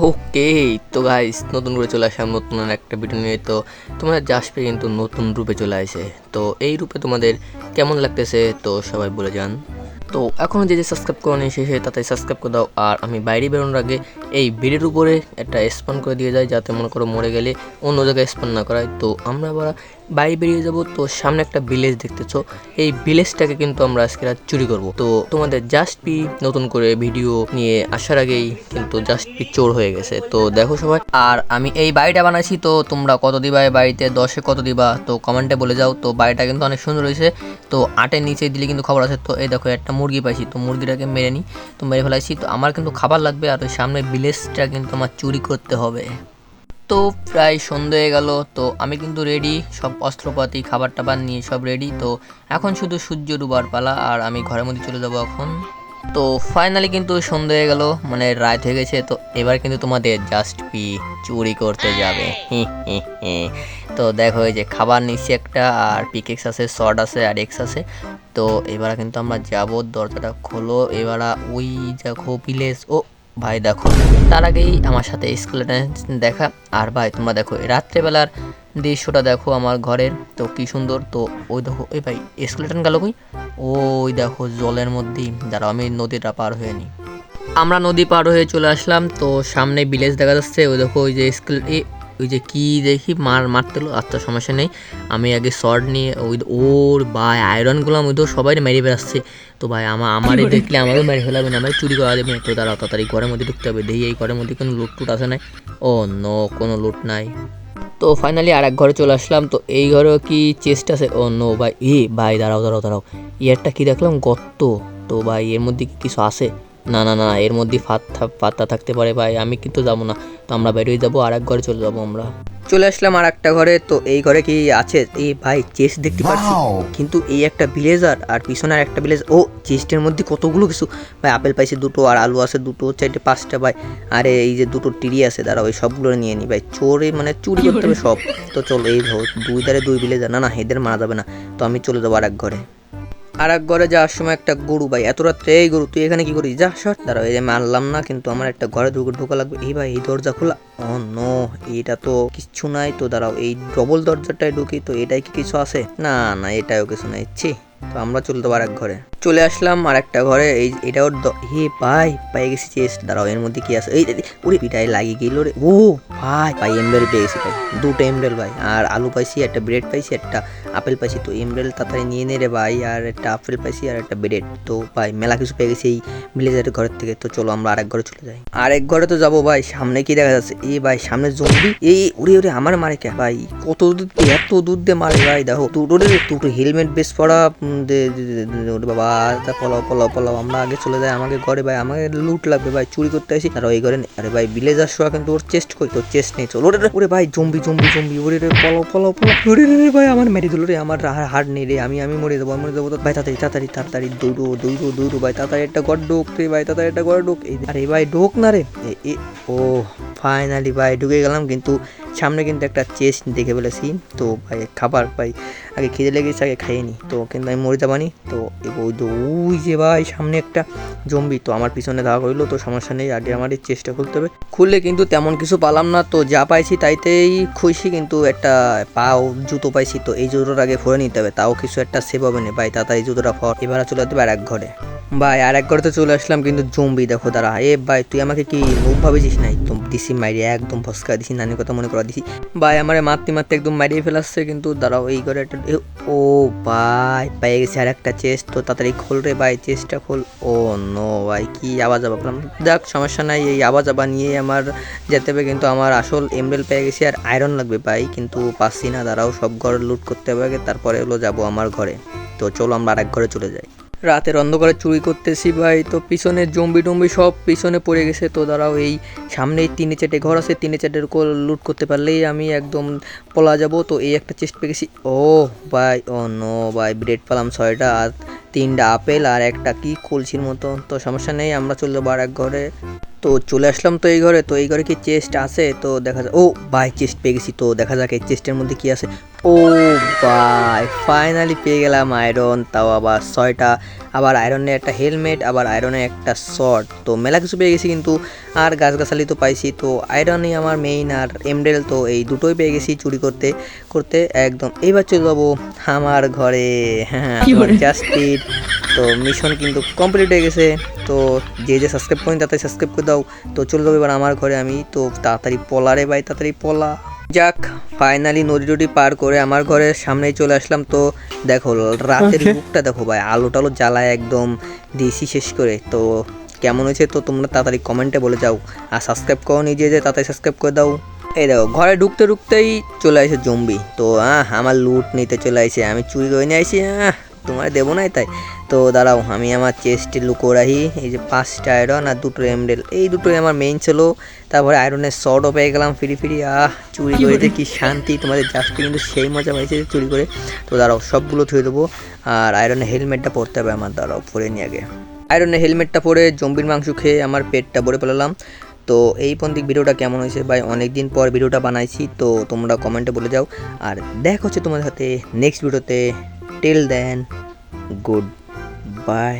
ওকে, তো গাইস নতুন করে চলে আসলাম নতুন একটা ভিডিও নিয়ে। তো তোমাদের জাসপে কিন্তু নতুন রূপে চলে আসে। তো এই রূপে তোমাদের কেমন লাগতেছে তো সবাই বলে যান। তো এখনও যে সাবস্ক্রাইব করনি শেষে তাড়াতাড়ি সাবস্ক্রাইব করে দাও। আর আমি বাইরে বেরোনোর আগে এই ভিডিওর উপরে একটা স্পন করে দিয়ে যায়, যাতে মনে করো মরে গেলে অন্য জায়গায় স্পন না করায়। তো আমরা আবার বাইরে বেরিয়ে যাব। তো সামনে একটা ভিলেজ দেখতেছো, এই ভিলেজটাকে কিন্তু আমরা আজকে রাত চুরি করব। তো তোমাদের জাস্ট পি নতুন করে ভিডিও নিয়ে আসার আগেই কিন্তু জাস্ট পি চোর হয়ে গেছে। তো দেখো সবাই, আর আমি এই বাড়িটা বানাইছি। তো তোমরা কত দিবা এই বাড়িতে, 10-এ কত দিবা তো কমেন্টে বলে যাও। তো বাড়িটা কিন্তু অনেক সুন্দর হয়েছে। তো 8-এর নিচে দিলে কিন্তু খবর আছে। তো এই দেখো একটা মুরগি পাইছি, তো মুরগিটাকে মেরে নিই। তো মেরে ফেলাইছি। তো আমার কিন্তু খাবার লাগবে, আর ওই সামনে ভিলেজটা কিন্তু আমার চুরি করতে হবে। তো প্রায় সন্ধ্যে হয়ে গেল। তো আমি কিন্তু রেডি, সব অস্ত্রপাতি খাবার টাবার নিয়ে সব রেডি। তো এখন শুধু সূর্য ডুবার পালা, আর আমি ঘরের মধ্যে চলে যাব এখন। তো ফাইনালি কিন্তু সন্ধ্যে হয়ে গেল, মানে রাত হয়ে গেছে। তো এবার কিন্তু তোমাদের জাস্ট পি চুরি করতে যাবে। তো দেখো এই যে খাবার নিচ্ছি একটা, আর পিকেক্স আছে, শর্ট আছে, আর এক্স আছে। তো এবার কিন্তু আমরা যাব, দরজাটা খোলো। এবার ওই দেখো ভিলেজ। ও ভাই দেখো, তার আগেই আমার সাথে স্কেলেটন দেখা। আর ভাই তোমরা দেখো রাত্রেবেলার দৃশ্যটা দেখো আমার ঘরের, তো কি সুন্দর। তো ওই দেখো এই ভাই স্কেলেটন গেল কই? ওই দেখো জলের মধ্যেই, দাঁড়াও আমি নদীটা পার হয়ে নিই। আমরা নদী পার হয়ে চলে আসলাম। তো সামনে ভিলেজ দেখা যাচ্ছে। ওই দেখো ওই যে ওই যে কি দেখি মারতেলো। আচ্ছা সমস্যা নেই, আমি আগে শর্ট নিয়ে ওই ওর ভাই আয়রন গুলাম ওই তো সবাই মেরে বেড়াচ্ছে। তো ভাই আমারই দেখলে আমারও মেরে ফেলাবে না, আমার চুরি করা দেবে। তো দাঁড়াও তাড়াতাড়ি ঘরের মধ্যে ঢুকতে হবে, দেখি এই ঘরের মধ্যে কোনো লুট টুট আছে নাই। ও নো, কোনো লুট নাই। তো ফাইনালি আর এক ঘরে চলে আসলাম। তো এই ঘরেও কি চেস্ট আছে? ও নো ভাই, ভাই দাঁড়াও দাঁড়াও দাঁড়াও, একটা কি দেখলাম গর্ত। তো ভাই এর মধ্যে কি কিছু আছে? না না না, এর মধ্যে পাত্তা থাকতে পারে ভাই, আমি কিন্তু যাবো না। তো আমরা বেরিয়ে যাবো, আর এক ঘরে চলে যাবো আমরা। চলে আসলাম আর একটা ঘরে। তো এই ঘরে কি আছে? এই ভাই চেস্ট দেখতে পাচ্ছি, কিন্তু এই একটা ভিলেজার আর পিছনে আর একটা ভিলেজ। ও চেস্টের মধ্যে কতগুলো কিছু ভাই, আপেল পাইছে দুটো, আর আলু আছে দুটো, 4-5টা ভাই। আরে এই যে দুটো টিরি আছে, দাঁড়া ওই সবগুলো নিয়ে নি ভাই। চোরে মানে চুরি করতে হবে সব। তো চলো এই দুই ধারে দুই ভিলেজার, না না এদের মারা যাবে না। তো আমি চলে যাবো আর এক ঘরে। আর এক ঘরে যাওয়ার সময় একটা গরু ভাই, এত রাত্রে এই গরু তুই এখানে কি করিস? যা সর। দাঁড়াও এই যে মারলাম না, কিন্তু আমার একটা ঘরে ঢোকা লাগবে। এই ভাই এই দরজা খোলা? ও নো, এটা তো কিচ্ছু নাই। তো দাঁড়াও এই ডবল দরজাটায় ঢুকি। তো এটাই কি কিছু আছে? না না এটাও কিছু নাই, ছি। তো আমরা চলে যাবো আর এক ঘরে। চলে আসলাম আর একটা ঘরে। এটাও হে ভাই পেয়ে গেছি চেস্ট। দাঁড়াও এর মধ্যে কি আছে? ওরে পিঠাই লাগিয়ে গেল রে। ও ভাই ভাই এমব্রেল পেয়ে গেছি ভাই, দুটো এমব্রেল ভাই। আর আলু পাইছি, একটা ব্রেড পাইছি, একটা আপেল পাইছি। তো এমব্রেল তাড়াতাড়ি নিয়ে নে রে ভাই। আর একটা আপেল পাইছি, আর একটা ব্রেড। তো ভাই মেলা কিছু পেয়ে গেছি এই ভিলেজারের ঘরের থেকে। তো চলো আমরা আরেক ঘরে চলে যাই। আরেক ঘরে তো যাবো ভাই, সামনে কি দেখা যাচ্ছে? ভাই সামনে জম্বি। ওরে ওরে আমার মারে কে ভাই, কত দূর দিয়ে এত দূর দিয়ে মারে ভাই। দেখো দুটো হেলমেট বেশ পড়া। বাবা পলাও পলাও পলাও, আমরা আগে চলে যাই আমাকে ঘরে ভাই, আমাকে লুট লাগবে ভাই, চুরি করতে আসি। আর ওই ঘরে আরে ভাই ভিলেজার শোয়া, কিন্তু ওর চেস্ট কই? তোর চেস্ট নেই। চলো ওরে ভাই জম্বি জম্বি জম্বি, ওরে রে পলাও পলাও পলাও। ওরে রে ভাই আমার মেরে দিল রে, আমার হাড় নেই রে, আমি মরে যাবো মরে যাবো। ভাই তাড়াতাড়ি তাড়াতাড়ি তাড়াতাড়ি দৌড়ো দৌড়ো দৌড়ো ভাই, তাড়াতাড়ি একটা ঘর ঢোক রে ভাই, তাড়াতাড়ি একটা ঘর ঢোক। আরে ভাই ঢোক না রে। ও ফাইনালি ভাই ঢুকে গেলাম, কিন্তু সামনে কিন্তু একটা চেস্ট দেখে ফেলেছি। তো ভাই খাবার ভাই, আগে খিদে লেগেছে, আগে খাইয়ে নি। তো কিন্তু আমি মরে যাবানি। তো ওই যে ভাই সামনে একটা জম্বি, তো আমার পিছনে ধাওয়া করলো। তো সমস্যা নেই, আগে আমার চেষ্টা খুলতে হবে। খুললে কিন্তু তেমন কিছু পালাম না। তো যা পাইছি তাইতেই খুশি, কিন্তু একটা পাও জুতো পাইছি। তো এই জুতোর আগে ফোরে নিতে হবে, তাও কিছু একটা সেভ হবে না ভাই। তাড়াতাড়ি এই জুতোটা ফর। এবার চলে যেতে হবে আর এক ঘরে। ভাই আর এক ঘরে তো চলে আসলাম, কিন্তু জম্বি দেখো। দাঁড়া ভাই তুই আমাকে কি মুখ ভাবেছিস? নাই তো দিছি মাইরিয়া একদম ফসকা দিছি, নানির কথা মনে করা দিছি ভাই। আমার মারতে মারতে একদম মারিয়ে ফেলাচ্ছে। কিন্তু দাঁড়াও এই ঘরে একটা ও ভাই পেয়ে গেছি আর একটা চেস্ট। তো তাড়াতাড়ি খোল রে ভাই, চেস্টটা খোল। ও নো ভাই কি আওয়াজ আবা পেলাম। দেখ সমস্যা নাই, এই আওয়াজ আবা নিয়ে আমার যেতে হবে। কিন্তু আমার আসল এমব্রেল পেয়ে গেছি, আর আয়রন লাগবে ভাই, কিন্তু পাচ্ছি না। দাঁড়াও সব ঘর লুট করতে হবে আগে, তারপরে হলো যাবো আমার ঘরে। তো চলো আমরা আর এক ঘরে চলে যাই। রাতের অন্ধকারে চুরি করতেছি ভাই। তো পিছনে জম্বি টম্বি সব পিছনে পড়ে গেছে। তো দাঁড়াও এই সামনেই 3-4টে ঘর আছে, 3-4টের লুট করতে পারলেই আমি একদম পলা যাব। তো এই একটা চেস্ট পেয়ে গেছি। ও ভাই ও নো ভাই, ব্রেড পেলাম 6টা, আর 3টা আপেল, আর একটা কি কলসির মতো। তো সমস্যা নেই, আমরা চলে যাবো আর এক ঘরে। তো চলে আসলাম তো এই ঘরে। তো এই ঘরে কি চেস্ট আছে? তো দেখা যায় ও ভাই চেস্ট পেয়ে গেছি। তো দেখা যাক এই চেস্টের মধ্যে কি আছে। ও ভাই, ফাইনালি পেয়ে গেলাম আয়রন, তাও আবার 6টা। আবার আয়রনের একটা হেলমেট, আবার আয়রনের একটা শর্ট, তো মেলা কিছু পেয়ে গেছি। কিন্তু আর গাছগাছালি তো পাইছি, তো আয়রনই আমার মেইন আর এমডেল, তো এই দুটোই পেয়ে গেছি চুরি করতে করতে একদম। এইবার চলে যাবো আমার ঘরে। হ্যাঁ, তোমার জাস্টির তো মিশন কিন্তু কমপ্লিট হয়ে গেছে। তো যে যে সাবস্ক্রাইব করেন তাড়াতাড়ি সাবস্ক্রাইব করে দাও। তো চলে যাবো এবার আমার ঘরে আমি। তো তাড়াতাড়ি পলা রে ভাই, তাড়াতাড়ি পলা। যাক, ফাইনালি নদী টদি পার করে আমার ঘরের সামনেই চলে আসলাম। তো দেখো রাতের বুকটা দেখো ভাই, আলো টালো জ্বালায় একদম দিয়েছি শেষ করে। তো কেমন হয়েছে তো তোমরা তাড়াতাড়ি কমেন্টে বলে যাও। আর সাবস্ক্রাইব করো নিজে, যে তাড়াতাড়ি সাবস্ক্রাইব করে দাও। এই দেখো ঘরে ঢুকতে ঢুকতেই চলে আসে জম্বি। তো আমার লুট নিতে চলে আসে, আমি চুরি করে নিয়ে আসি। তোমার দেবো নাই তাই। তো দাঁড়াও, আমি আমার চেস্টে লুকো রাখি এই যে 5টা আয়রন আর 2টো এমডেল, এই দুটোই আমার মেইন ছিল। তারপরে আয়রনের শর্টও পেয়ে গেলাম ফিরি ফিরি। চুরি করে যে কি শান্তি, তোমাদের জাস্টে কিন্তু সেই মজা পাইছে চুরি করে। তো দাঁড়াও সবগুলো থুয়ে দেবো। আর আয়রনের হেলমেটটা পরতে হবে আমার, দাঁড়াও পরে নিয়ে আগে। আয়রনের হেলমেটটা পরে জম্বির মাংস খেয়ে আমার পেটটা ভরে ফেলালাম। তো এই পন্থী ভিডিওটা কেমন হয়েছে ভাই, অনেক দিন পর ভিডিওটা বানাইছি, তো তোমরা কমেন্টে বলে যাও। আর দেখা হচ্ছে তোমাদের সাথে নেক্সট ভিডিওতে। Till then, good by.